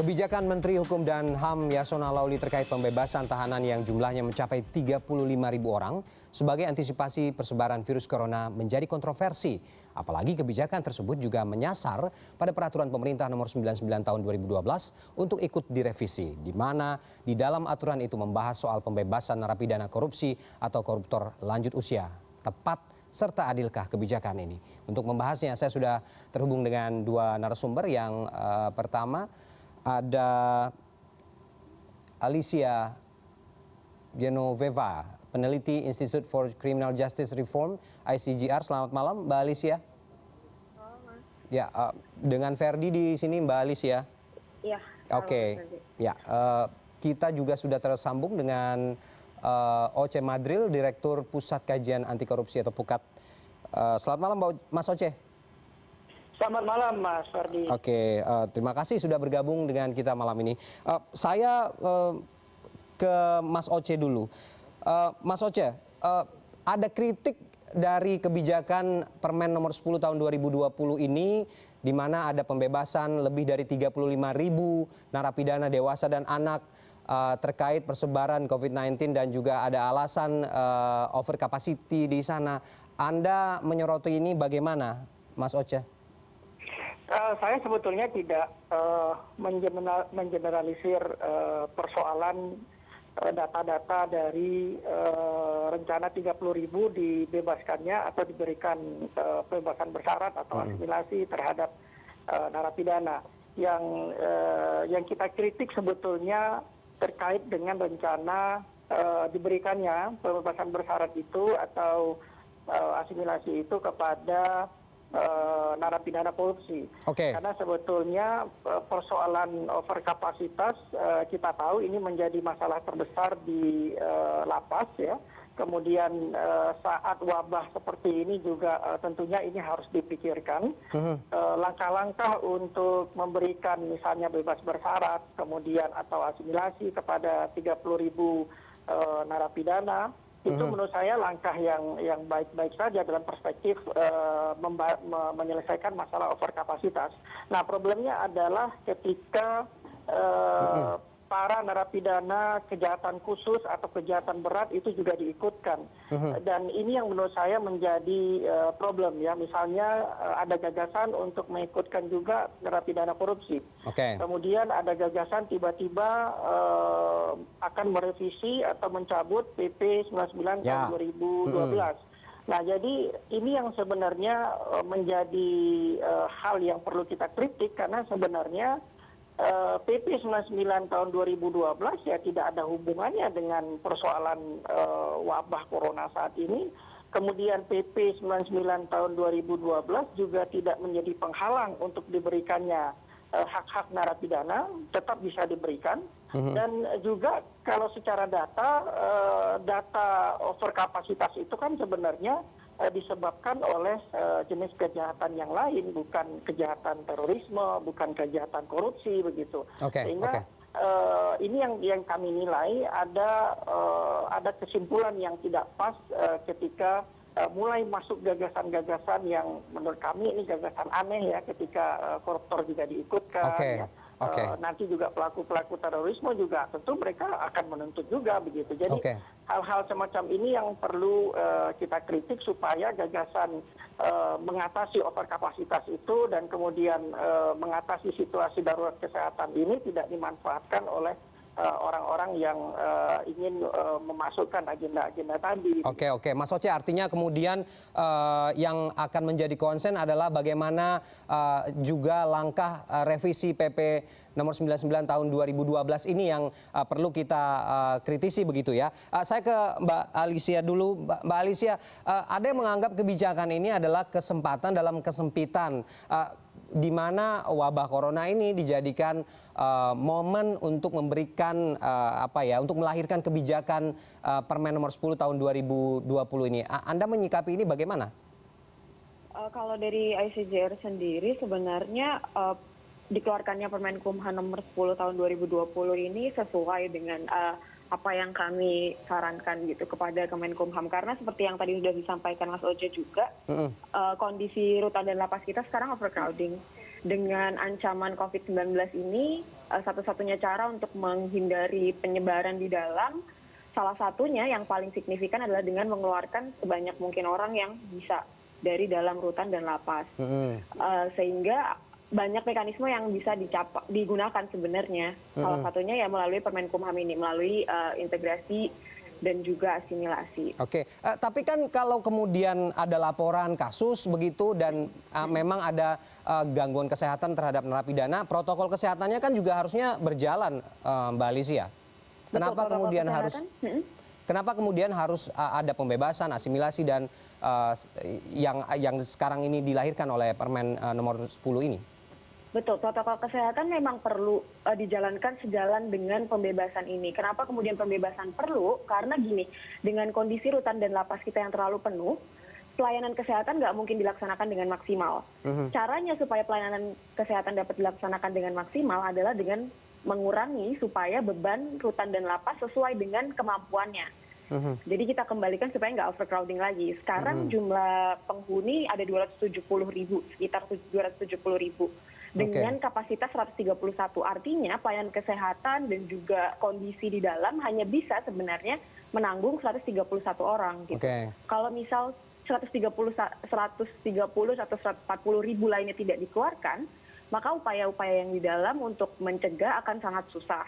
Kebijakan Menteri Hukum dan HAM Yasona Lauli terkait pembebasan tahanan yang jumlahnya mencapai 35.000 orang sebagai antisipasi persebaran virus corona menjadi kontroversi. Apalagi kebijakan tersebut juga menyasar pada peraturan pemerintah nomor 99 tahun 2012 untuk ikut direvisi, di mana di dalam aturan itu membahas soal pembebasan narapidana korupsi atau koruptor lanjut usia. Tepat serta adilkah kebijakan ini? Untuk membahasnya saya sudah terhubung dengan dua narasumber. Yang pertama ada Alicia Genoveva, peneliti Institute for Criminal Justice Reform (ICJR). Selamat malam, Mbak Alicia. Ya, dengan Ferdi di sini, Mbak Alicia. Iya. Oke. Ya, kita juga sudah tersambung dengan Oce Madril, Direktur Pusat Kajian Anti Korupsi atau PUKAT. Selamat malam, Mas Oce. Selamat malam, Mas Ferdi. Oke, terima kasih sudah bergabung dengan kita malam ini. Saya ke Mas Oce dulu. Mas Oce, ada kritik dari kebijakan Permen nomor 10 tahun 2020 ini, di mana ada pembebasan lebih dari 35.000 narapidana dewasa dan anak terkait persebaran COVID-19 dan juga ada alasan over capacity di sana. Anda menyoroti ini bagaimana, Mas Oce? Saya sebetulnya tidak mengeneralisir persoalan data-data dari rencana 30.000 dibebaskannya atau diberikan pembebasan bersyarat atau asimilasi terhadap narapidana. Yang kita kritik sebetulnya terkait dengan rencana diberikannya pembebasan bersyarat itu atau asimilasi itu kepada narapidana korupsi. Karena sebetulnya persoalan overkapasitas kita tahu ini menjadi masalah terbesar di lapas ya. Kemudian saat wabah seperti ini juga tentunya ini harus dipikirkan. Langkah-langkah untuk memberikan misalnya bebas bersyarat kemudian atau asimilasi kepada 30.000 narapidana itu menurut saya langkah yang baik-baik saja dalam perspektif menyelesaikan masalah overkapasitas. Nah, problemnya adalah ketika para narapidana kejahatan khusus atau kejahatan berat itu juga diikutkan. Dan ini yang menurut saya menjadi problem ya. Misalnya ada gagasan untuk mengikutkan juga narapidana korupsi. Kemudian ada gagasan tiba-tiba akan merevisi atau mencabut PP 99 tahun 2012. Nah, jadi ini yang sebenarnya menjadi hal yang perlu kita kritik karena sebenarnya PP 99 tahun 2012 ya tidak ada hubungannya dengan persoalan wabah corona saat ini. Kemudian PP 99 tahun 2012 juga tidak menjadi penghalang untuk diberikannya hak-hak narapidana, tetap bisa diberikan. Dan juga kalau secara data overkapasitas itu kan sebenarnya disebabkan oleh jenis kejahatan yang lain, bukan kejahatan terorisme, bukan kejahatan korupsi begitu. Sehingga ini yang kami nilai ada kesimpulan yang tidak pas ketika mulai masuk gagasan-gagasan yang menurut kami ini gagasan aneh ya, ketika koruptor juga diikutkan. Nanti juga pelaku-pelaku terorisme juga tentu mereka akan menuntut juga begitu. Jadi hal-hal semacam ini yang perlu kita kritik supaya gagasan mengatasi overkapasitas itu dan kemudian mengatasi situasi darurat kesehatan ini tidak dimanfaatkan oleh orang-orang yang ingin memasukkan agenda-agenda tadi. Oke, Mas Oce, artinya kemudian yang akan menjadi konsen adalah bagaimana juga langkah revisi PP nomor 99 tahun 2012 ini yang perlu kita kritisi begitu ya. Saya ke Mbak Alicia dulu. Mbak Alicia, ada yang menganggap kebijakan ini adalah kesempatan dalam kesempitan, di mana wabah corona ini dijadikan momen untuk memberikan untuk melahirkan kebijakan Permen nomor 10 tahun 2020 ini. Anda menyikapi ini bagaimana? Kalau dari ICJR sendiri sebenarnya dikeluarkannya Permenkumham nomor 10 tahun 2020 ini sesuai dengan apa yang kami sarankan gitu kepada Kemenkumham, karena seperti yang tadi sudah disampaikan Mas Oce juga, kondisi rutan dan lapas kita sekarang overcrowding. dengan ancaman COVID-19 ini, satu-satunya cara untuk menghindari penyebaran di dalam, salah satunya yang paling signifikan adalah dengan mengeluarkan sebanyak mungkin orang yang bisa dari dalam rutan dan lapas. Sehingga banyak mekanisme yang bisa digunakan sebenarnya. Salah satunya ya melalui Permenkumham ini, melalui integrasi dan juga asimilasi. Oke, tapi kan kalau kemudian ada laporan kasus begitu dan memang ada gangguan kesehatan terhadap narapidana, protokol kesehatannya kan juga harusnya berjalan, Mbak Alicia. Kenapa kemudian harus ada pembebasan, asimilasi dan yang sekarang ini dilahirkan oleh Permen nomor 10 ini? Betul, protokol kesehatan memang perlu dijalankan sejalan dengan pembebasan ini. Kenapa kemudian pembebasan perlu? Karena gini, dengan kondisi rutan dan lapas kita yang terlalu penuh, pelayanan kesehatan nggak mungkin dilaksanakan dengan maksimal. Caranya supaya pelayanan kesehatan dapat dilaksanakan dengan maksimal adalah dengan mengurangi supaya beban rutan dan lapas sesuai dengan kemampuannya. Jadi kita kembalikan supaya nggak overcrowding lagi. Sekarang jumlah penghuni ada 270.000, sekitar 270.000. Dengan kapasitas 131, artinya pelayanan kesehatan dan juga kondisi di dalam hanya bisa sebenarnya menanggung 131 orang gitu. Kalau misal 130 atau 140 ribu lainnya tidak dikeluarkan, maka upaya-upaya yang di dalam untuk mencegah akan sangat susah.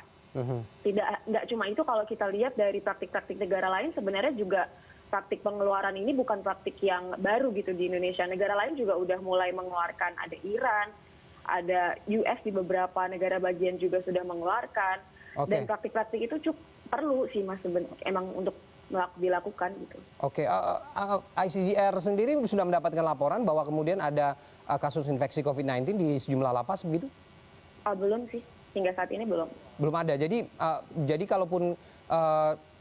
Tidak cuma itu, kalau kita lihat dari praktik-praktik negara lain sebenarnya juga praktik pengeluaran ini bukan praktik yang baru gitu di Indonesia. Negara lain juga udah mulai mengeluarkan, ada Iran, ada US di beberapa negara bagian juga sudah mengeluarkan. Dan praktik-praktik itu perlu sih Mas emang untuk dilakukan gitu. ICGR sendiri sudah mendapatkan laporan bahwa kemudian ada kasus infeksi COVID-19 di sejumlah lapas begitu? Belum sih, hingga saat ini belum. Belum ada. Jadi kalaupun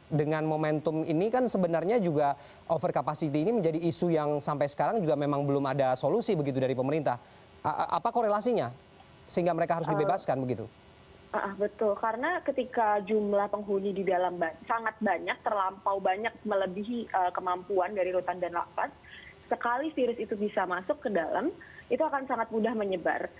dengan momentum ini kan sebenarnya juga over capacity ini menjadi isu yang sampai sekarang juga memang belum ada solusi begitu dari pemerintah. Apa korelasinya sehingga mereka harus dibebaskan begitu? Betul, karena ketika jumlah penghuni di dalam sangat banyak, terlampau banyak melebihi kemampuan dari rutan dan lapas, sekali virus itu bisa masuk ke dalam, itu akan sangat mudah menyebar.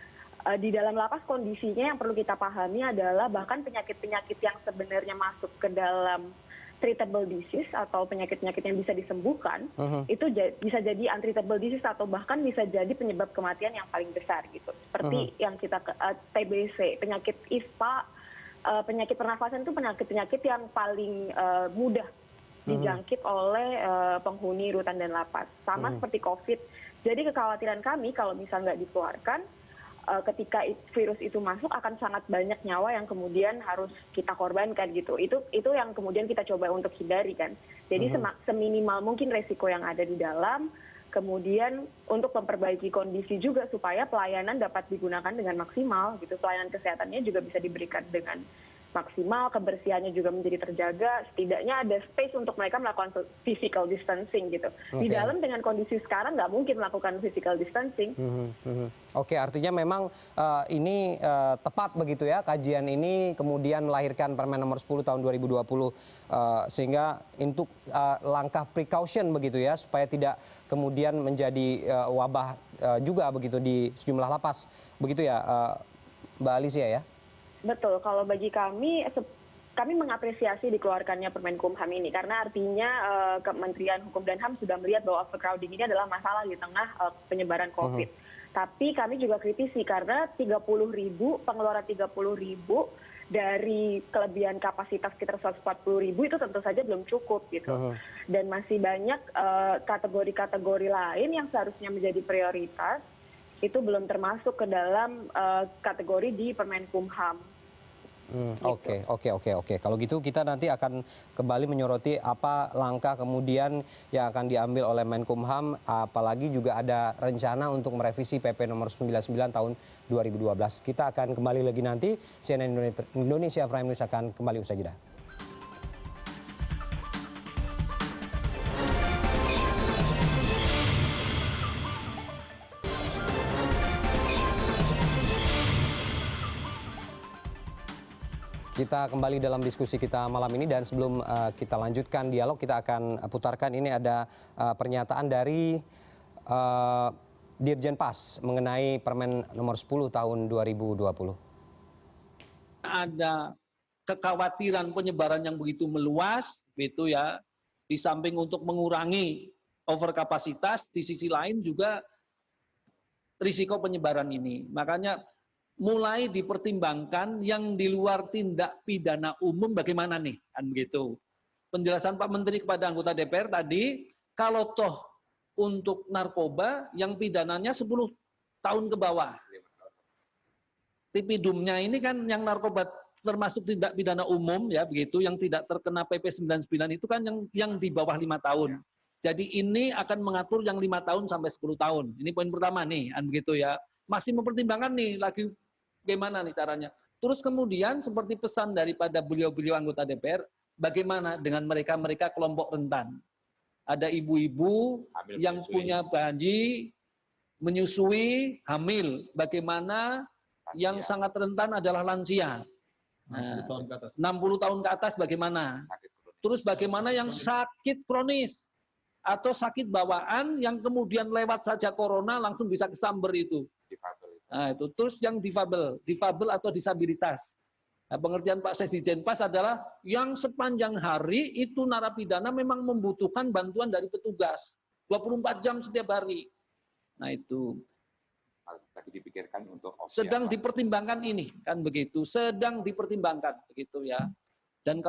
Di dalam lapas kondisinya yang perlu kita pahami adalah bahkan penyakit-penyakit yang sebenarnya masuk ke dalam treatable disease atau penyakit-penyakit yang bisa disembuhkan, itu bisa jadi untreatable disease atau bahkan bisa jadi penyebab kematian yang paling besar gitu. Seperti yang kita TBC, penyakit ISPA, penyakit pernafasan itu penyakit-penyakit yang paling mudah dijangkit oleh penghuni rutan dan lapas. Sama seperti COVID. Jadi kekhawatiran kami kalau misal nggak dikeluarkan, ketika virus itu masuk akan sangat banyak nyawa yang kemudian harus kita korbankan gitu. Itu yang kemudian kita coba untuk hindari kan. Jadi seminimal mungkin resiko yang ada di dalam, kemudian untuk memperbaiki kondisi juga supaya pelayanan dapat digunakan dengan maksimal gitu. Pelayanan kesehatannya juga bisa diberikan dengan maksimal, kebersihannya juga menjadi terjaga, setidaknya ada space untuk mereka melakukan physical distancing gitu. Di dalam dengan kondisi sekarang nggak mungkin melakukan physical distancing. Artinya memang ini tepat begitu ya, kajian ini kemudian melahirkan Permen nomor 10 tahun 2020 sehingga untuk langkah precaution begitu ya, supaya tidak kemudian menjadi wabah juga begitu di sejumlah lapas begitu ya, Mbak Alicia ya? Betul, kalau bagi kami mengapresiasi dikeluarkannya Permenkumham ini karena artinya Kementerian Hukum dan HAM sudah melihat bahwa overcrowding ini adalah masalah di tengah penyebaran COVID. Tapi kami juga kritisi karena 30.000, pengeluaran 30.000 dari kelebihan kapasitas sekitar 140.000 itu tentu saja belum cukup gitu. Dan masih banyak kategori-kategori lain yang seharusnya menjadi prioritas itu belum termasuk ke dalam kategori di Permenkumham. Oke. Kalau gitu kita nanti akan kembali menyoroti apa langkah kemudian yang akan diambil oleh Menkumham, apalagi juga ada rencana untuk merevisi PP nomor 99 tahun 2012. Kita akan kembali lagi nanti, CNN Indonesia Prime News akan kembali usai jeda. Kita kembali dalam diskusi kita malam ini dan sebelum kita lanjutkan dialog kita akan putarkan ini ada pernyataan dari Dirjen Pas mengenai Permen nomor 10 tahun 2020. Ada kekhawatiran penyebaran yang begitu meluas, gitu ya. Di samping untuk mengurangi overkapasitas, di sisi lain juga risiko penyebaran ini. Makanya mulai dipertimbangkan yang di luar tindak pidana umum bagaimana nih, kan begitu. Penjelasan Pak Menteri kepada anggota DPR tadi, kalau toh untuk narkoba yang pidananya 10 tahun ke bawah. Tipidumnya ini kan yang narkoba termasuk tindak pidana umum ya begitu, yang tidak terkena PP 99 itu kan yang di bawah 5 tahun. Jadi ini akan mengatur yang 5 tahun sampai 10 tahun. Ini poin pertama nih, kan begitu ya. Masih mempertimbangkan nih lagi bagaimana nih caranya. Terus kemudian seperti pesan daripada beliau-beliau anggota DPR, bagaimana dengan mereka-mereka kelompok rentan. Ada ibu-ibu yang punya bayi, menyusui, hamil. Bagaimana yang sangat rentan adalah lansia. 60 tahun ke atas bagaimana? Terus bagaimana yang sakit kronis atau sakit bawaan yang kemudian lewat saja corona langsung bisa kesamber itu. Nah, itu. Terus yang difabel atau disabilitas. Nah, pengertian Pak Sesdijen Pas adalah yang sepanjang hari itu narapidana memang membutuhkan bantuan dari petugas 24 jam setiap hari. Nah, itu lagi dipikirkan untuk sedang dipertimbangkan ini, kan begitu, sedang dipertimbangkan begitu ya. Dan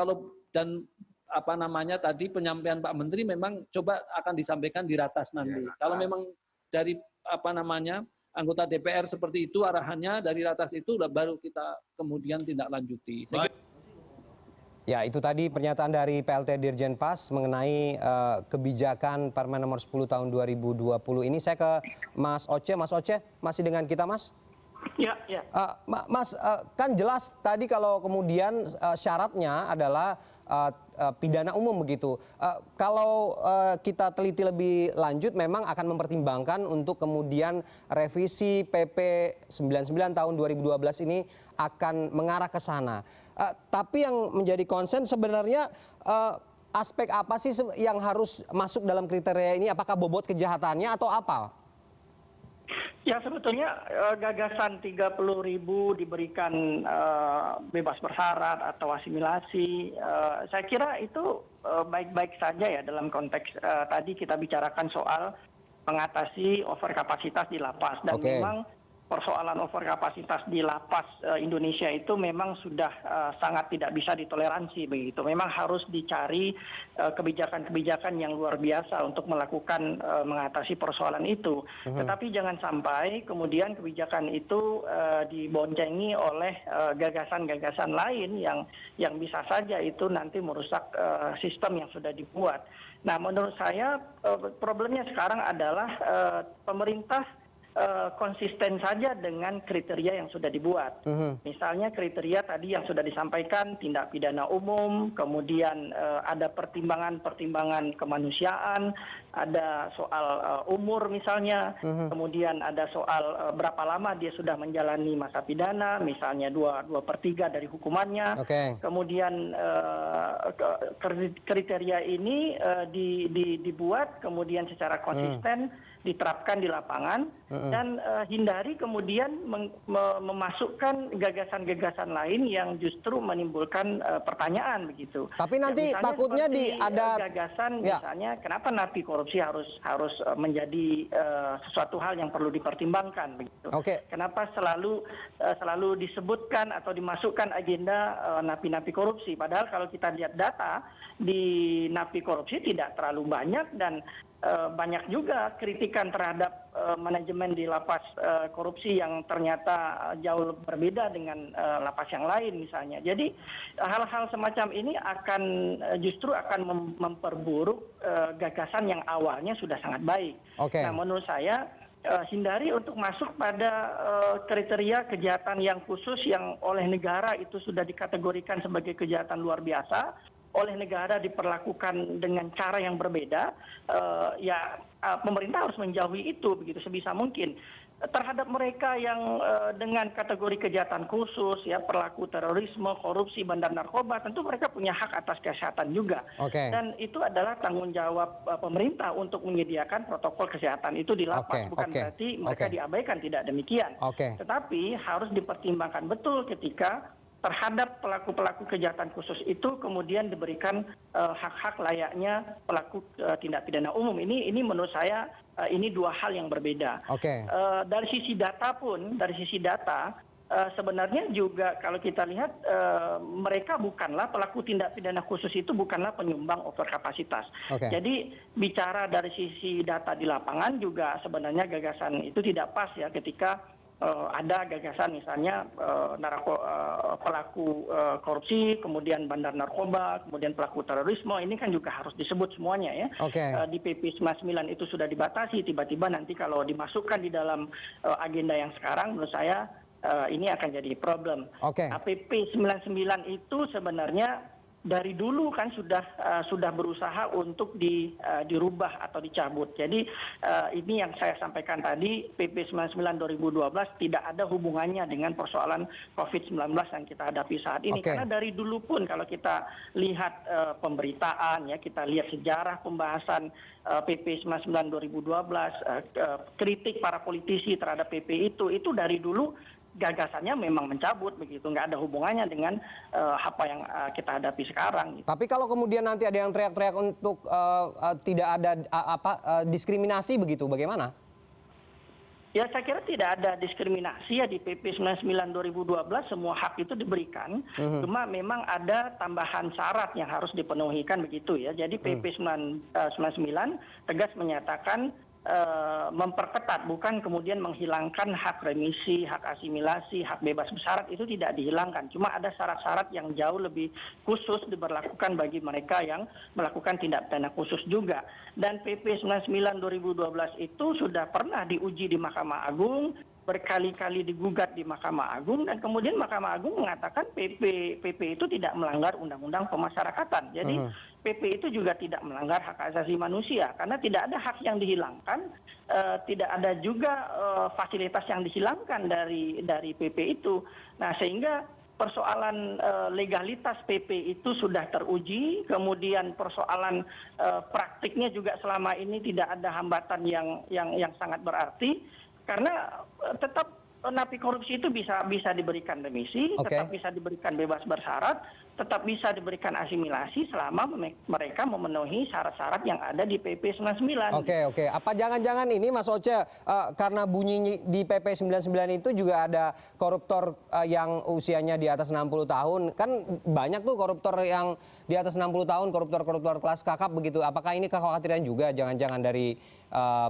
apa namanya tadi penyampaian Pak Menteri memang coba akan disampaikan di ratas nanti. Ya, kalau memang dari apa namanya anggota DPR seperti itu arahannya dari ratas itu baru kita kemudian tindak lanjuti. Ya, itu tadi pernyataan dari PLT Dirjen Pas mengenai kebijakan Permen nomor 10 tahun 2020 ini. Saya ke Mas Oce. Mas Oce, masih dengan kita, Mas? Ya, ya. Mas, kan jelas tadi kalau kemudian syaratnya adalah pidana umum begitu. Kalau kita teliti lebih lanjut memang akan mempertimbangkan untuk kemudian revisi PP 99 tahun 2012 ini akan mengarah ke sana. Tapi yang menjadi concern sebenarnya aspek apa sih yang harus masuk dalam kriteria ini? Apakah bobot kejahatannya atau apa? Ya, sebetulnya gagasan 30.000 diberikan bebas bersyarat atau asimilasi, saya kira itu baik-baik saja ya dalam konteks tadi kita bicarakan soal mengatasi overkapasitas di lapas. Dan memang persoalan overkapasitas di lapas Indonesia itu memang sudah sangat tidak bisa ditoleransi begitu. Memang harus dicari kebijakan-kebijakan yang luar biasa untuk melakukan mengatasi persoalan itu. Tetapi jangan sampai kemudian kebijakan itu diboncengi oleh gagasan-gagasan lain yang bisa saja itu nanti merusak sistem yang sudah dibuat. Nah, menurut saya problemnya sekarang adalah pemerintah konsisten saja dengan kriteria yang sudah dibuat. Misalnya kriteria tadi yang sudah disampaikan, tindak pidana umum, kemudian ada pertimbangan-pertimbangan kemanusiaan, ada soal umur misalnya, kemudian ada soal berapa lama dia sudah menjalani masa pidana, misalnya 2/3 dari hukumannya. Kemudian kriteria ini dibuat kemudian secara konsisten, diterapkan di lapangan, dan hindari kemudian memasukkan gagasan-gagasan lain yang justru menimbulkan pertanyaan begitu. Tapi nanti ya, takutnya ada gagasan misalnya kenapa napi korupsi harus menjadi sesuatu hal yang perlu dipertimbangkan begitu. Kenapa selalu disebutkan atau dimasukkan agenda napi-napi korupsi, padahal kalau kita lihat data di napi korupsi tidak terlalu banyak, dan banyak juga kritikan terhadap manajemen di lapas korupsi yang ternyata jauh berbeda dengan lapas yang lain misalnya. Jadi hal-hal semacam ini justru akan memperburuk gagasan yang awalnya sudah sangat baik. Nah, menurut saya hindari untuk masuk pada kriteria kejahatan yang khusus yang oleh negara itu sudah dikategorikan sebagai kejahatan luar biasa, oleh negara diperlakukan dengan cara yang berbeda, pemerintah harus menjauhi itu begitu sebisa mungkin. Terhadap mereka yang dengan kategori kejahatan khusus, ya pelaku terorisme, korupsi, bandar narkoba, tentu mereka punya hak atas kesehatan juga. Dan itu adalah tanggung jawab pemerintah untuk menyediakan protokol kesehatan itu di lapas. Bukan berarti mereka diabaikan, tidak demikian. Tetapi harus dipertimbangkan betul ketika terhadap pelaku-pelaku kejahatan khusus itu kemudian diberikan hak-hak layaknya pelaku tindak pidana umum. Ini menurut saya ini dua hal yang berbeda. Dari sisi data pun, sebenarnya juga kalau kita lihat mereka bukanlah pelaku tindak pidana khusus itu bukanlah penyumbang overkapasitas. Jadi bicara dari sisi data di lapangan juga sebenarnya gagasan itu tidak pas ya ketika ada gagasan misalnya pelaku korupsi, kemudian bandar narkoba, kemudian pelaku terorisme, ini kan juga harus disebut semuanya ya. Di PP 99 itu sudah dibatasi, tiba-tiba nanti kalau dimasukkan di dalam agenda yang sekarang menurut saya ini akan jadi problem. PP 99 itu sebenarnya dari dulu kan sudah berusaha untuk dirubah atau dicabut. Jadi ini yang saya sampaikan tadi, PP 99 2012 tidak ada hubungannya dengan persoalan COVID-19 yang kita hadapi saat ini. Karena dari dulu pun kalau kita lihat pemberitaan, ya kita lihat sejarah pembahasan PP 99 2012, kritik para politisi terhadap PP itu dari dulu gagasannya memang mencabut begitu, nggak ada hubungannya dengan apa yang kita hadapi sekarang. Tapi kalau kemudian nanti ada yang teriak-teriak untuk tidak ada diskriminasi begitu, bagaimana? Ya saya kira tidak ada diskriminasi ya di PP 99 2012 semua hak itu diberikan, cuma memang ada tambahan syarat yang harus dipenuhi kan begitu ya. Jadi PP 99 tegas menyatakan memperketat, bukan kemudian menghilangkan hak remisi, hak asimilasi, hak bebas bersyarat itu tidak dihilangkan. Cuma ada syarat-syarat yang jauh lebih khusus diberlakukan bagi mereka yang melakukan tindak pidana khusus juga. Dan PP 99 2012 itu sudah pernah diuji di Mahkamah Agung, berkali-kali digugat di Mahkamah Agung, dan kemudian Mahkamah Agung mengatakan PP itu tidak melanggar undang-undang pemasyarakatan. Jadi PP itu juga tidak melanggar hak asasi manusia karena tidak ada hak yang dihilangkan, tidak ada juga fasilitas yang dihilangkan dari PP itu. Nah sehingga persoalan legalitas PP itu sudah teruji, kemudian persoalan praktiknya juga selama ini tidak ada hambatan yang sangat berarti, karena tetap napi korupsi itu bisa diberikan remisi, tetap bisa diberikan bebas bersyarat, tetap bisa diberikan asimilasi selama mereka memenuhi syarat-syarat yang ada di PP 99. Oke. Apa jangan-jangan ini Mas Oce karena bunyi di PP 99 itu juga ada koruptor yang usianya di atas 60 tahun. Kan banyak tuh koruptor yang di atas 60 tahun, koruptor kelas kakap begitu. Apakah ini kekhawatiran juga jangan-jangan dari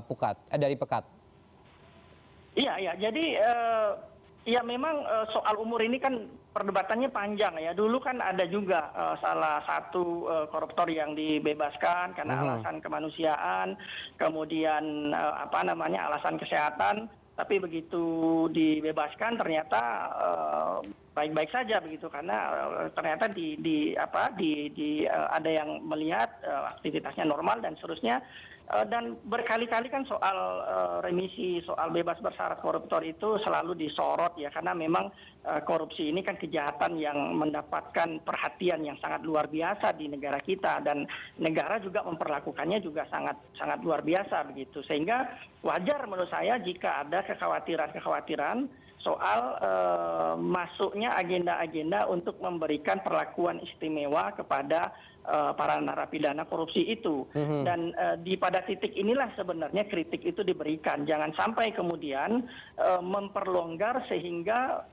Pekat? Iya. Jadi ya memang soal umur ini kan perdebatannya panjang ya. Dulu kan ada juga salah satu koruptor yang dibebaskan karena alasan kemanusiaan, kemudian alasan kesehatan. Tapi begitu dibebaskan ternyata baik-baik saja begitu karena ternyata ada yang melihat aktivitasnya normal dan seterusnya. Dan berkali-kali kan soal remisi, soal bebas bersyarat koruptor itu selalu disorot ya, karena memang korupsi ini kan kejahatan yang mendapatkan perhatian yang sangat luar biasa di negara kita, dan negara juga memperlakukannya juga sangat luar biasa begitu, sehingga wajar menurut saya jika ada kekhawatiran soal masuknya agenda-agenda untuk memberikan perlakuan istimewa kepada para narapidana korupsi itu. Dan pada titik inilah sebenarnya kritik itu diberikan. Jangan sampai kemudian memperlonggar sehingga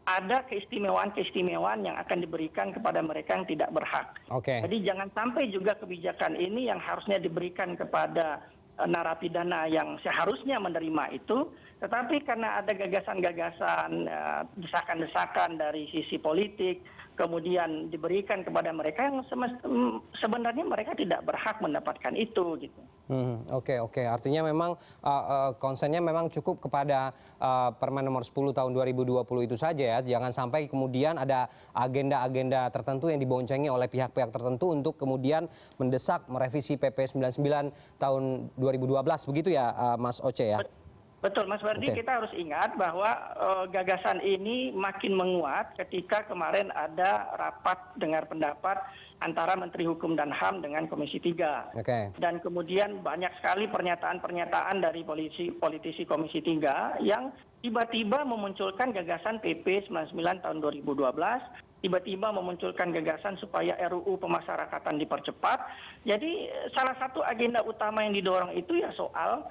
ada keistimewaan yang akan diberikan kepada mereka yang tidak berhak. Jadi jangan sampai juga kebijakan ini yang harusnya diberikan kepada narapidana yang seharusnya menerima itu, tetapi karena ada gagasan-gagasan, desakan-desakan dari sisi politik, kemudian diberikan kepada mereka yang sebenarnya mereka tidak berhak mendapatkan itu gitu. Oke. Artinya memang konsennya memang cukup kepada Permen nomor 10 tahun 2020 itu saja ya. Jangan sampai kemudian ada agenda-agenda tertentu yang diboncengi oleh pihak-pihak tertentu untuk kemudian mendesak merevisi PP 99 tahun 2012 begitu ya Mas Oce ya. Betul, Mas Ferdi, kita harus ingat bahwa gagasan ini makin menguat ketika kemarin ada rapat dengar pendapat antara Menteri Hukum dan HAM dengan Komisi 3. Dan kemudian banyak sekali pernyataan-pernyataan dari politisi Komisi 3 yang tiba-tiba memunculkan gagasan PP 99 tahun 2012, tiba-tiba memunculkan gagasan supaya RUU pemasyarakatan dipercepat. Jadi salah satu agenda utama yang didorong itu ya soal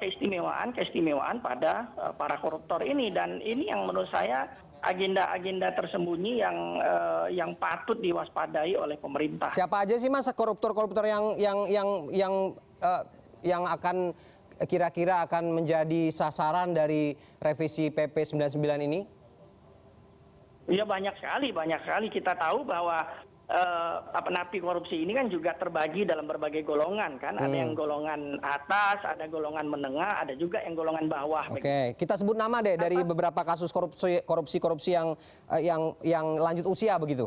keistimewaan pada para koruptor ini, dan ini yang menurut saya agenda-agenda tersembunyi yang patut diwaspadai oleh pemerintah. Siapa aja sih Mas koruptor-koruptor yang akan kira-kira akan menjadi sasaran dari revisi PP 99 ini? Ya banyak sekali. Kita tahu bahwa napi korupsi ini kan juga terbagi dalam berbagai golongan kan. Ada yang golongan atas, ada golongan menengah, ada juga yang golongan bawah. Oke, kita sebut nama deh dari beberapa kasus korupsi yang lanjut usia begitu.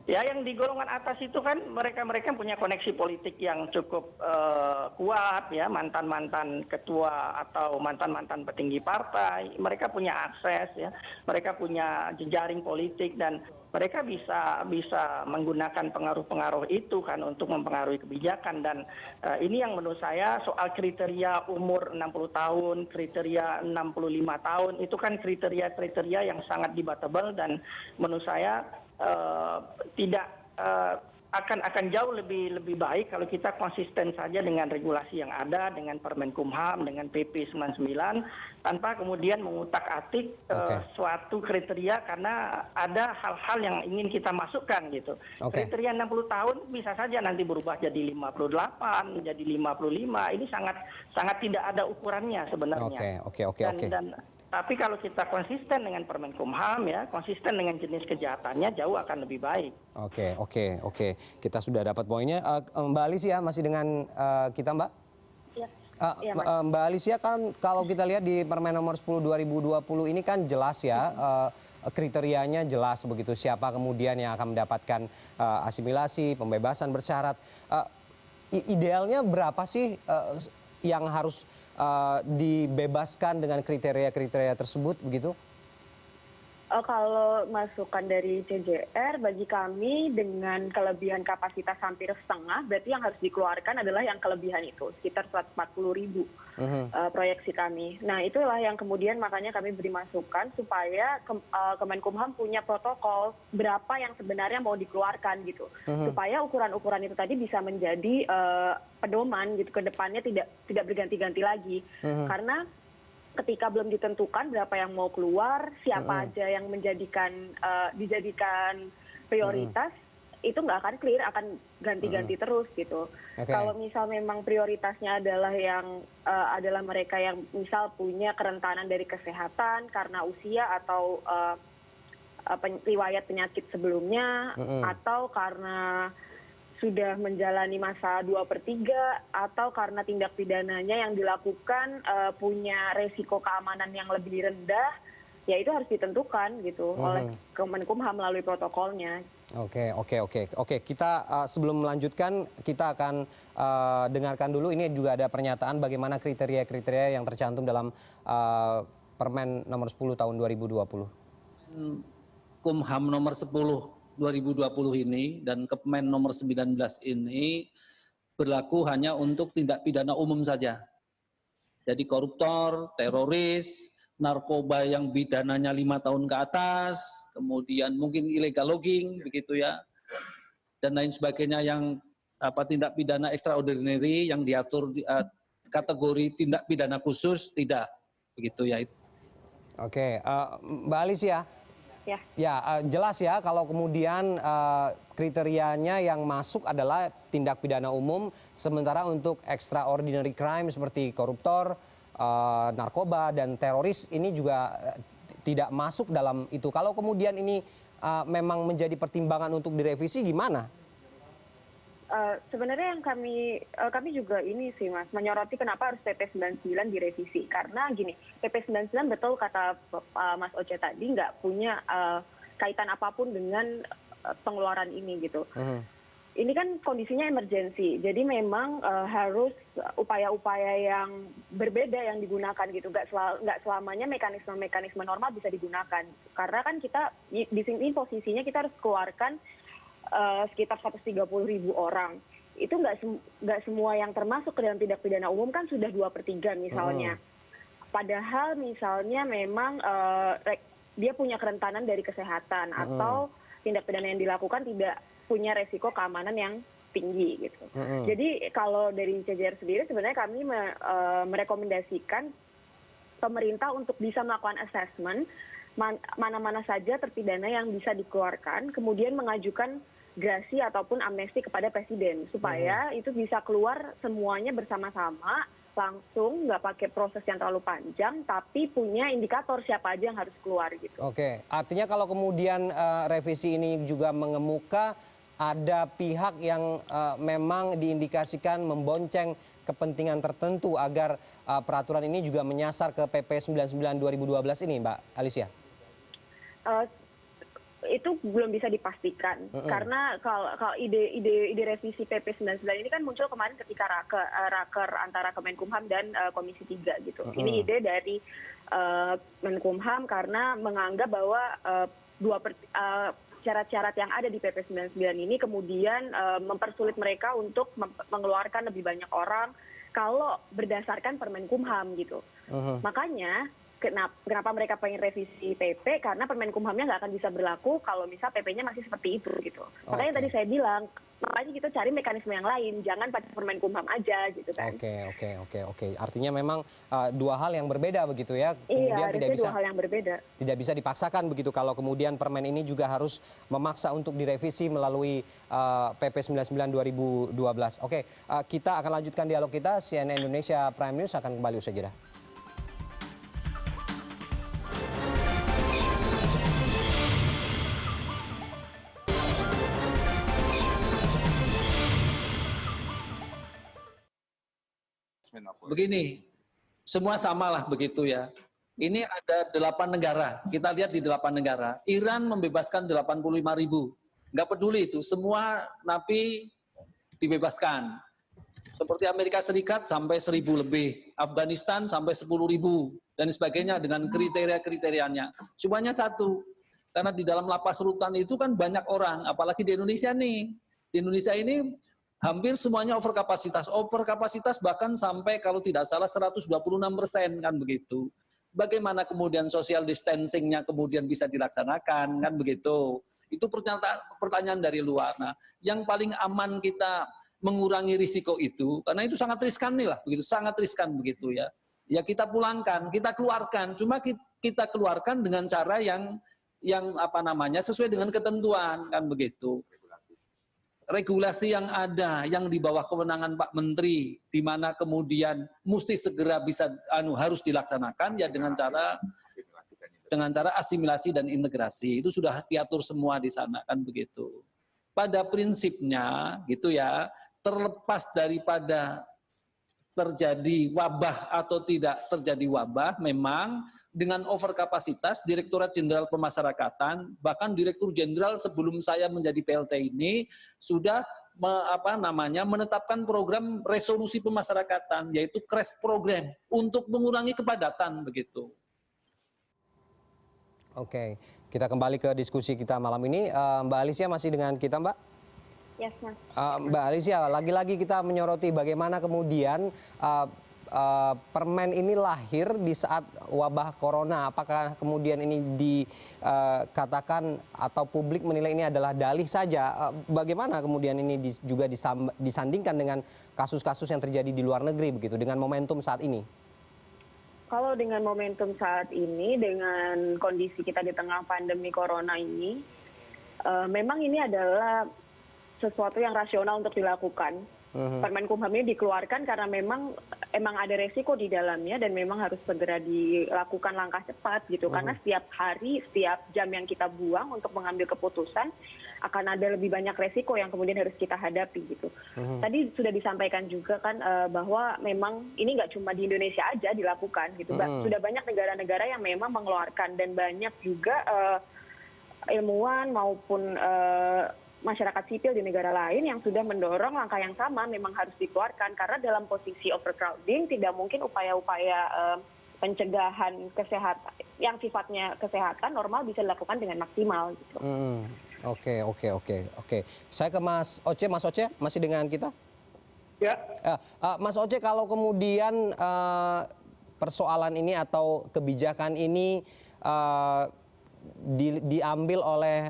Ya, yang di golongan atas itu kan mereka punya koneksi politik yang cukup kuat ya, mantan ketua atau mantan petinggi partai, mereka punya akses ya, mereka punya jejaring politik dan mereka bisa menggunakan pengaruh-pengaruh itu kan untuk mempengaruhi kebijakan. Dan ini yang menurut saya soal kriteria umur 60 tahun, kriteria 65 tahun itu kan kriteria yang sangat debatable dan menurut saya tidak akan jauh lebih baik kalau kita konsisten saja dengan regulasi yang ada, dengan Permenkumham, dengan PP 99, tanpa kemudian mengutak-atik suatu kriteria karena ada hal-hal yang ingin kita masukkan gitu. Kriteria 60 tahun bisa saja nanti berubah jadi 58, menjadi 55. Ini sangat tidak ada ukurannya sebenarnya. Tapi kalau kita konsisten dengan Permenkumham ya, konsisten dengan jenis kejahatannya jauh akan lebih baik. Oke. Kita sudah dapat poinnya. Mbak Alicia masih dengan kita, Mbak? Iya, Mbak Alicia, kan kalau kita lihat di Permen nomor 10 2020 ini kan jelas ya, kriterianya jelas begitu, siapa kemudian yang akan mendapatkan asimilasi, pembebasan bersyarat. Idealnya berapa sih yang harus dibebaskan dengan kriteria-kriteria tersebut begitu? Kalau masukan dari CJR, bagi kami dengan kelebihan kapasitas hampir setengah, berarti yang harus dikeluarkan adalah yang kelebihan itu, sekitar 140.000 proyeksi kami. Nah itulah yang kemudian makanya kami beri masukan supaya Kemenkumham punya protokol berapa yang sebenarnya mau dikeluarkan gitu, supaya ukuran-ukuran itu tadi bisa menjadi pedoman gitu ke depannya, tidak berganti-ganti lagi. Karena ketika belum ditentukan berapa yang mau keluar, siapa aja yang dijadikan prioritas, itu nggak akan clear, akan ganti-ganti terus gitu. Kalau misal memang prioritasnya adalah adalah mereka yang misal punya kerentanan dari kesehatan karena usia atau riwayat penyakit sebelumnya, atau karena sudah menjalani masa 2/3 atau karena tindak pidananya yang dilakukan punya resiko keamanan yang lebih rendah, ya itu harus ditentukan gitu oleh Kemenkumham melalui protokolnya. Oke. Kita sebelum melanjutkan kita akan dengarkan dulu, ini juga ada pernyataan bagaimana kriteria-kriteria yang tercantum dalam Permen nomor 10 tahun 2020. Kumham nomor 10 2020 ini dan Kepmen nomor 19 ini berlaku hanya untuk tindak pidana umum saja. Jadi koruptor, teroris, narkoba yang pidananya 5 tahun ke atas, kemudian mungkin illegal logging begitu ya, dan lain sebagainya yang tindak pidana extraordinary yang diatur kategori tindak pidana khusus tidak begitu ya. Oke, Mbak Alicia. Ya, jelas ya kalau kemudian kriterianya yang masuk adalah tindak pidana umum, sementara untuk extraordinary crime seperti koruptor, narkoba, dan teroris ini juga tidak masuk dalam itu. Kalau kemudian ini memang menjadi pertimbangan untuk direvisi gimana? Sebenarnya yang kami juga ini sih Mas, menyoroti kenapa harus PP 99 direvisi. Karena gini, PP 99 betul kata Mas Oce tadi nggak punya kaitan apapun dengan pengeluaran ini gitu. Ini kan kondisinya emergensi, jadi memang harus upaya-upaya yang berbeda yang digunakan gitu. Nggak selamanya mekanisme normal bisa digunakan. Karena kan kita di sini posisinya kita harus keluarkan sekitar 130.000 orang. Itu nggak semua yang termasuk ke dalam tindak pidana umum kan sudah 2/3 misalnya. Padahal misalnya memang dia punya kerentanan dari kesehatan atau tindak pidana yang dilakukan tidak punya resiko keamanan yang tinggi gitu. Jadi kalau dari CJR sendiri sebenarnya kami merekomendasikan pemerintah untuk bisa melakukan assessment mana-mana saja terpidana yang bisa dikeluarkan, kemudian mengajukan grasi ataupun amnesti kepada presiden supaya itu bisa keluar semuanya bersama-sama langsung, nggak pakai proses yang terlalu panjang, tapi punya indikator siapa aja yang harus keluar gitu. Oke, artinya kalau kemudian revisi ini juga mengemuka, ada pihak yang memang diindikasikan membonceng kepentingan tertentu agar peraturan ini juga menyasar ke PP 99 2012 ini, Mbak Alicia? Itu belum bisa dipastikan karena kalau ide revisi PP 99 ini kan muncul kemarin ketika raker antara Kemenkumham dan Komisi 3 gitu. Ini ide dari Menkumham karena menganggap bahwa syarat-syarat yang ada di PP 99 ini kemudian mempersulit mereka untuk mengeluarkan lebih banyak orang kalau berdasarkan Permenkumham gitu. Makanya kenapa mereka pengen revisi PP, karena Permenkumhamnya nggak akan bisa berlaku kalau misal PP-nya masih seperti itu gitu. Makanya tadi saya bilang, makanya kita cari mekanisme yang lain, jangan pada Permenkumham aja gitu kan. Oke. Artinya memang dua hal yang berbeda begitu ya. Kemudian dua hal yang berbeda. Tidak bisa dipaksakan begitu kalau kemudian permen ini juga harus memaksa untuk direvisi melalui PP 99 2012. Oke, kita akan lanjutkan dialog kita. CNN Indonesia Prime News akan kembali usai jeda. Begini, semua samalah begitu ya. Ini ada 8 negara, kita lihat di 8 negara. Iran membebaskan 85.000, nggak peduli itu, semua napi dibebaskan. Seperti Amerika Serikat sampai 1.000 lebih, Afghanistan sampai 10.000, dan sebagainya dengan kriteria-kriterianya. Semuanya satu, karena di dalam lapas rutan itu kan banyak orang, apalagi di Indonesia nih. Di Indonesia ini hampir semuanya overkapasitas bahkan sampai kalau tidak salah 126% kan begitu. Bagaimana kemudian social distancing-nya kemudian bisa dilaksanakan kan begitu. Itu pertanyaan dari luar. Nah, yang paling aman kita mengurangi risiko itu, karena itu sangat riskan nih lah, begitu, sangat riskan begitu ya. Ya kita pulangkan, kita keluarkan, cuma kita keluarkan dengan cara yang sesuai dengan ketentuan kan begitu. Regulasi yang ada, yang di bawah kewenangan Pak Menteri, di mana kemudian mesti segera bisa harus dilaksanakan ya dengan cara asimilasi dan integrasi. Itu sudah diatur semua di sana kan begitu. Pada prinsipnya gitu ya, terlepas daripada terjadi wabah atau tidak terjadi wabah, memang dengan overkapasitas, Direktorat Jenderal Pemasyarakatan, bahkan Direktur Jenderal sebelum saya menjadi PLT ini sudah menetapkan program resolusi pemasyarakatan, yaitu CREST program untuk mengurangi kepadatan begitu. Oke, kita kembali ke diskusi kita malam ini. Mbak Alicia masih dengan kita, Mbak? Yes, Mas. Mbak Alicia, lagi-lagi kita menyoroti bagaimana kemudian permen ini lahir di saat wabah corona. Apakah kemudian ini dikatakan atau publik menilai ini adalah dalih saja? Bagaimana kemudian ini juga disandingkan dengan kasus-kasus yang terjadi di luar negeri begitu dengan momentum saat ini? Kalau dengan momentum saat ini, dengan kondisi kita di tengah pandemi corona ini, memang ini adalah sesuatu yang rasional untuk dilakukan. Permenkumham ini dikeluarkan karena emang ada resiko di dalamnya dan memang harus segera dilakukan langkah cepat gitu. Karena setiap hari, setiap jam yang kita buang untuk mengambil keputusan akan ada lebih banyak resiko yang kemudian harus kita hadapi gitu. Tadi sudah disampaikan juga kan bahwa memang ini nggak cuma di Indonesia aja dilakukan gitu. Sudah banyak negara-negara yang memang mengeluarkan dan banyak juga ilmuwan maupun masyarakat sipil di negara lain yang sudah mendorong langkah yang sama memang harus dikeluarkan karena dalam posisi overcrowding tidak mungkin upaya-upaya pencegahan kesehatan yang sifatnya kesehatan normal bisa dilakukan dengan maksimal gitu. Oke. Saya ke Mas Oce. Mas Oce masih dengan kita? Ya. Mas Oce, kalau kemudian persoalan ini atau kebijakan ini diambil oleh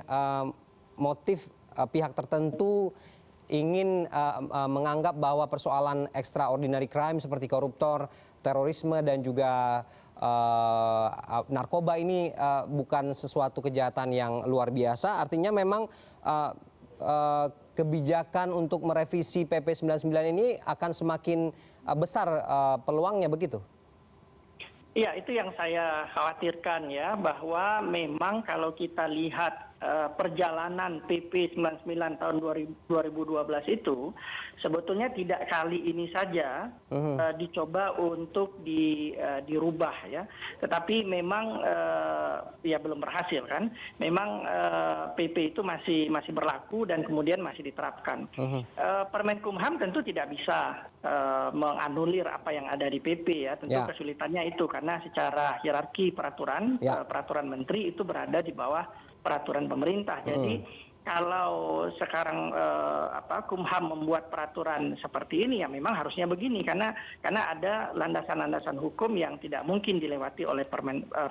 motif pihak tertentu ingin menganggap bahwa persoalan extraordinary crime seperti koruptor, terorisme dan juga narkoba ini bukan sesuatu kejahatan yang luar biasa. Artinya memang kebijakan untuk merevisi PP 99 ini akan semakin besar peluangnya, begitu? Iya, itu yang saya khawatirkan ya, bahwa memang kalau kita lihat perjalanan PP 99 tahun 2012 itu sebetulnya tidak kali ini saja dicoba untuk dirubah ya, tetapi memang ya belum berhasil kan. Memang PP itu masih berlaku dan kemudian masih diterapkan. Permenkumham tentu tidak bisa menganulir apa yang ada di PP ya, tentu kesulitannya itu karena secara hierarki peraturan menteri itu berada di bawah peraturan pemerintah. Jadi kalau sekarang Kumham membuat peraturan seperti ini ya memang harusnya begini karena ada landasan-landasan hukum yang tidak mungkin dilewati oleh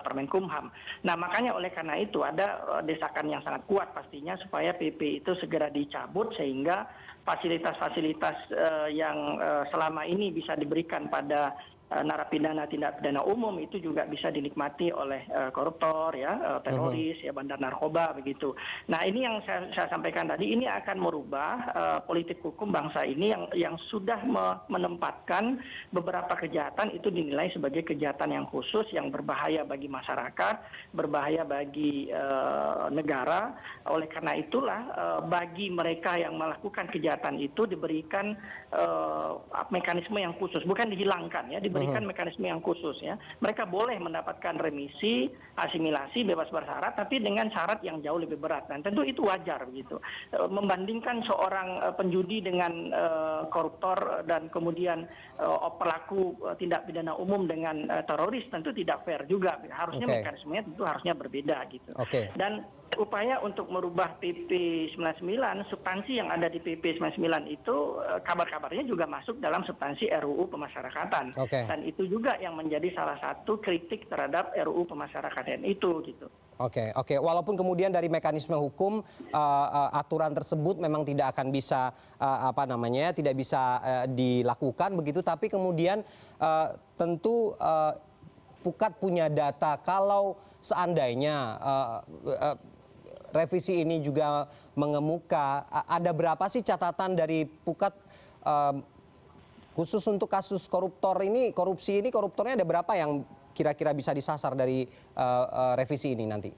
Permenkumham. Nah, makanya oleh karena itu ada desakan yang sangat kuat pastinya supaya PP itu segera dicabut sehingga fasilitas-fasilitas yang selama ini bisa diberikan pada narapidana tindak pidana umum itu juga bisa dinikmati oleh koruptor ya, teroris ya, bandar narkoba begitu. Nah, ini yang saya sampaikan tadi, ini akan merubah politik hukum bangsa ini yang sudah menempatkan beberapa kejahatan itu dinilai sebagai kejahatan yang khusus yang berbahaya bagi masyarakat, berbahaya bagi negara. Oleh karena itulah bagi mereka yang melakukan kejahatan itu diberikan mekanisme yang khusus, bukan dihilangkan ya, diberikan mekanisme yang khusus ya. Mereka boleh mendapatkan remisi, asimilasi, bebas bersyarat, tapi dengan syarat yang jauh lebih berat. Dan tentu itu wajar begitu. Membandingkan seorang penjudi dengan koruptor dan kemudian pelaku tindak pidana umum dengan teroris tentu tidak fair juga. Harusnya mekanismenya tentu harusnya berbeda gitu. Dan upaya untuk merubah PP 99, substansi yang ada di PP 99 itu kabar-kabarnya juga masuk dalam substansi RUU Pemasyarakatan. Dan itu juga yang menjadi salah satu kritik terhadap RUU Pemasyarakatan itu gitu. Oke. Walaupun kemudian dari mekanisme hukum aturan tersebut memang tidak akan bisa tidak bisa dilakukan begitu, tapi kemudian tentu Pukat punya data kalau seandainya revisi ini juga mengemuka, ada berapa sih catatan dari Pukat khusus untuk kasus korupsi ini koruptornya ada berapa yang kira-kira bisa disasar dari revisi ini nanti?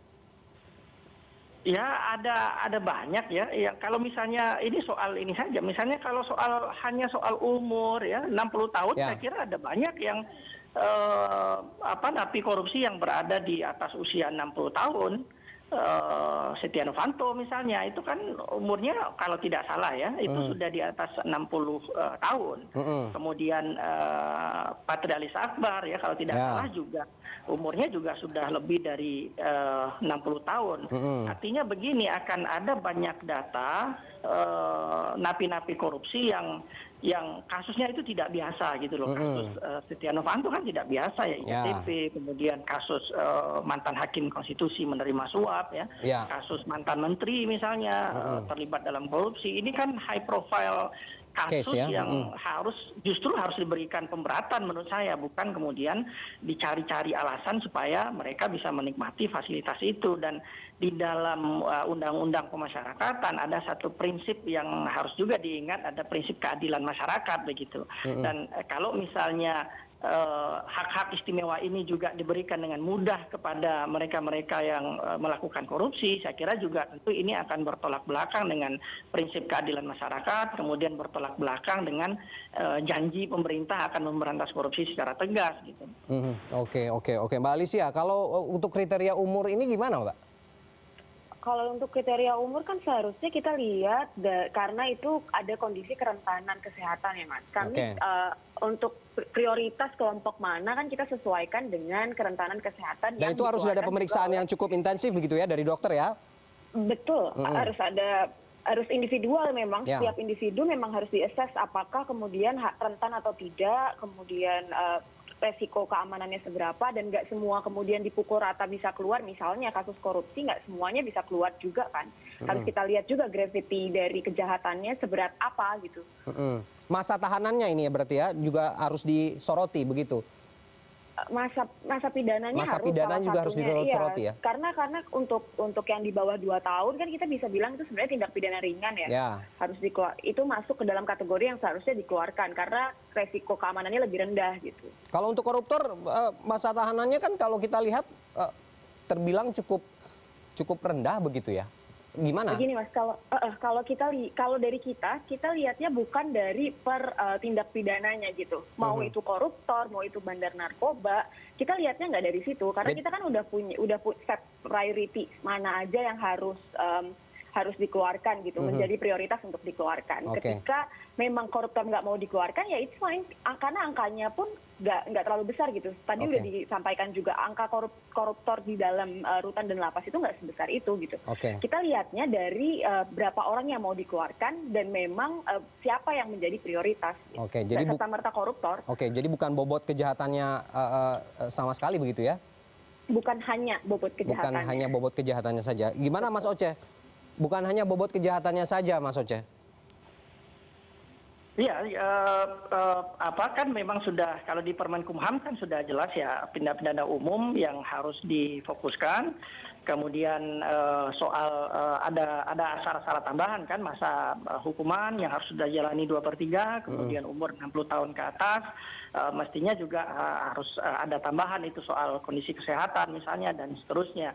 Ya ada banyak ya. Kalau misalnya ini soal ini saja, misalnya kalau hanya soal umur ya 60 tahun, saya kira ada banyak yang napi korupsi yang berada di atas usia 60 tahun. Setia Novanto misalnya itu kan umurnya kalau tidak salah ya itu sudah di atas 60 tahun. Kemudian Patrialis Akbar ya kalau tidak salah juga umurnya juga sudah lebih dari 60 tahun. Artinya begini, akan ada banyak data napi-napi korupsi yang kasusnya itu tidak biasa gitu loh. Kasus Setia Novanto kan tidak biasa ya, IKTP, kemudian kasus mantan hakim konstitusi menerima suap ya, kasus mantan menteri misalnya terlibat dalam korupsi. Ini kan high profile kasus yang justru harus diberikan pemberatan menurut saya, bukan kemudian dicari-cari alasan supaya mereka bisa menikmati fasilitas itu. Dan di dalam undang-undang pemasyarakatan ada satu prinsip yang harus juga diingat, ada prinsip keadilan masyarakat begitu. Dan kalau misalnya hak-hak istimewa ini juga diberikan dengan mudah kepada mereka-mereka yang melakukan korupsi, saya kira juga tentu ini akan bertolak belakang dengan prinsip keadilan masyarakat, kemudian bertolak belakang dengan janji pemerintah akan memberantas korupsi secara tegas gitu. Oke, Mbak Alicia, kalau untuk kriteria umur ini gimana, Mbak? Kalau untuk kriteria umur kan seharusnya kita lihat karena itu ada kondisi kerentanan kesehatan ya Mas. Kami untuk prioritas kelompok mana kan kita sesuaikan dengan kerentanan kesehatan. Dan itu harus ada pemeriksaan yang cukup intensif begitu ya dari dokter ya? Betul, harus individual memang. Setiap individu memang harus diakses apakah kemudian rentan atau tidak, kemudian resiko keamanannya seberapa, dan nggak semua kemudian dipukul rata bisa keluar. Misalnya kasus korupsi nggak semuanya bisa keluar juga kan. Harus kita lihat juga gravity dari kejahatannya seberat apa gitu. Masa tahanannya ini ya berarti ya juga harus disoroti begitu? Masa pidananya juga harus disoroti ya? Karena untuk yang di bawah 2 tahun kan kita bisa bilang itu sebenarnya tindak pidana ringan ya. Harus itu masuk ke dalam kategori yang seharusnya dikeluarkan karena resiko keamanannya lebih rendah gitu. Kalau untuk koruptor masa tahanannya kan kalau kita lihat terbilang cukup rendah begitu ya. Gimana? Begini Mas, kalau dari kita lihatnya bukan dari tindak pidananya gitu. Mau itu koruptor, mau itu bandar narkoba, kita lihatnya nggak dari situ karena kita kan udah punya set priority mana aja yang harus dikeluarkan gitu, menjadi prioritas untuk dikeluarkan. Ketika memang koruptor nggak mau dikeluarkan ya it's fine, karena angkanya pun nggak terlalu besar gitu. Tadi udah disampaikan juga angka koruptor di dalam rutan dan lapas itu nggak sebesar itu gitu. Kita lihatnya dari berapa orang yang mau dikeluarkan dan memang siapa yang menjadi prioritas. Gitu. Jadi serta-merta koruptor. Jadi bukan bobot kejahatannya sama sekali begitu ya? Bukan hanya bobot kejahatannya. Bukan hanya bobot kejahatannya saja. Gimana Mas Oce? Bukan hanya bobot kejahatannya saja, Mas Oce? Iya, kan memang sudah kalau di Permenkumham kan sudah jelas ya tindak pidana umum yang harus difokuskan. Kemudian soal ada syarat-syarat tambahan kan masa hukuman yang harus sudah jalani 2/3, kemudian umur 60 tahun ke atas. Mestinya juga harus ada tambahan itu soal kondisi kesehatan misalnya dan seterusnya.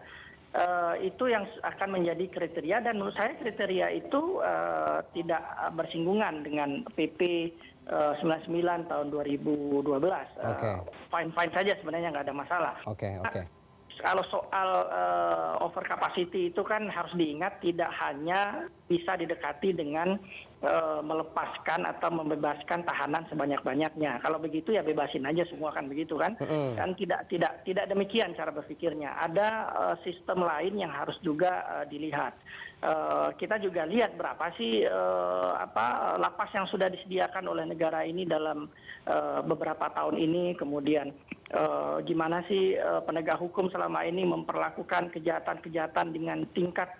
Itu yang akan menjadi kriteria dan menurut saya kriteria itu tidak bersinggungan dengan PP 99 tahun 2012. Fine saja sebenarnya nggak ada masalah. Kalau soal over capacity itu kan harus diingat tidak hanya bisa didekati dengan melepaskan atau membebaskan tahanan sebanyak-banyaknya. Kalau begitu ya bebasin aja semua kan begitu kan? Kan tidak demikian cara berpikirnya. Ada sistem lain yang harus juga dilihat. Kita juga lihat berapa sih lapas yang sudah disediakan oleh negara ini dalam beberapa tahun ini, kemudian gimana sih penegak hukum selama ini memperlakukan kejahatan-kejahatan dengan tingkat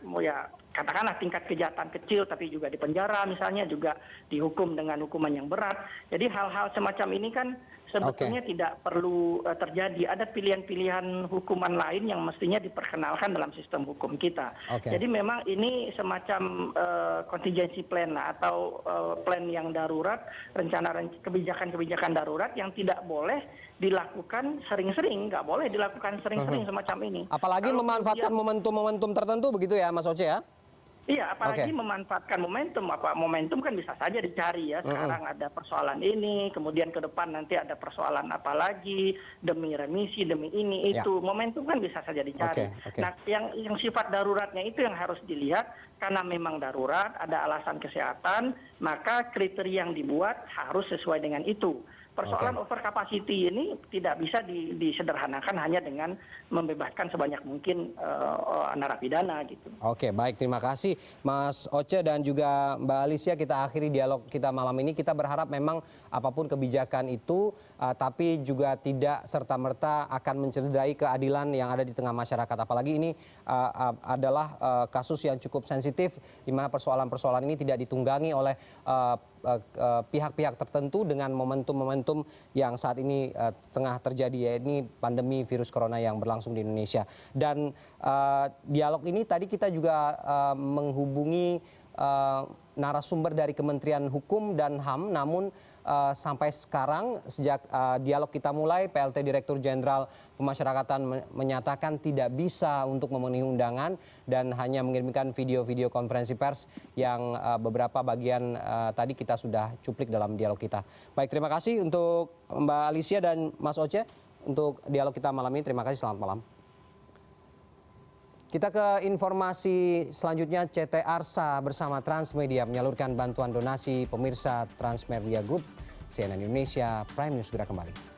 katakanlah tingkat kejahatan kecil tapi juga di penjara misalnya juga dihukum dengan hukuman yang berat. Jadi hal-hal semacam ini kan sebetulnya tidak perlu terjadi. Ada pilihan-pilihan hukuman lain yang mestinya diperkenalkan dalam sistem hukum kita. Jadi memang ini semacam contingency plan atau plan yang darurat, rencana kebijakan-kebijakan darurat yang tidak boleh dilakukan sering-sering, nggak boleh dilakukan sering-sering semacam ini. Apalagi memanfaatkan momentum-momentum tertentu begitu ya Mas Oce ya? Iya, apalagi memanfaatkan momentum. Momentum kan bisa saja dicari ya. Sekarang ada persoalan ini, kemudian ke depan nanti ada persoalan apa lagi, demi remisi, demi ini, itu. Momentum kan bisa saja dicari. Nah, yang sifat daruratnya itu yang harus dilihat, karena memang darurat, ada alasan kesehatan, maka kriteria yang dibuat harus sesuai dengan itu. Persoalan over capacity ini tidak bisa disederhanakan hanya dengan membebaskan sebanyak mungkin narapidana gitu. Baik, terima kasih Mas Oce dan juga Mbak Alicia. Kita akhiri dialog kita malam ini. Kita berharap memang apapun kebijakan itu, tapi juga tidak serta-merta akan mencederai keadilan yang ada di tengah masyarakat. Apalagi ini adalah kasus yang cukup sensitif, di mana persoalan-persoalan ini tidak ditunggangi oleh pihak-pihak tertentu dengan momentum-momentum yang saat ini tengah terjadi, yaitu pandemi virus corona yang berlangsung di Indonesia. Dan dialog ini tadi kita juga menghubungi narasumber dari Kementerian Hukum dan HAM, namun sampai sekarang sejak dialog kita mulai, PLT Direktur Jenderal Pemasyarakatan menyatakan tidak bisa untuk memenuhi undangan dan hanya mengirimkan video-video konferensi pers yang beberapa bagian tadi kita sudah cuplik dalam dialog kita. Baik, terima kasih untuk Mbak Alicia dan Mas Oce untuk dialog kita malam ini. Terima kasih, selamat malam. Kita ke informasi selanjutnya. CT Arsa bersama Transmedia menyalurkan bantuan donasi pemirsa Transmedia Group. CNN Indonesia Prime News segera kembali.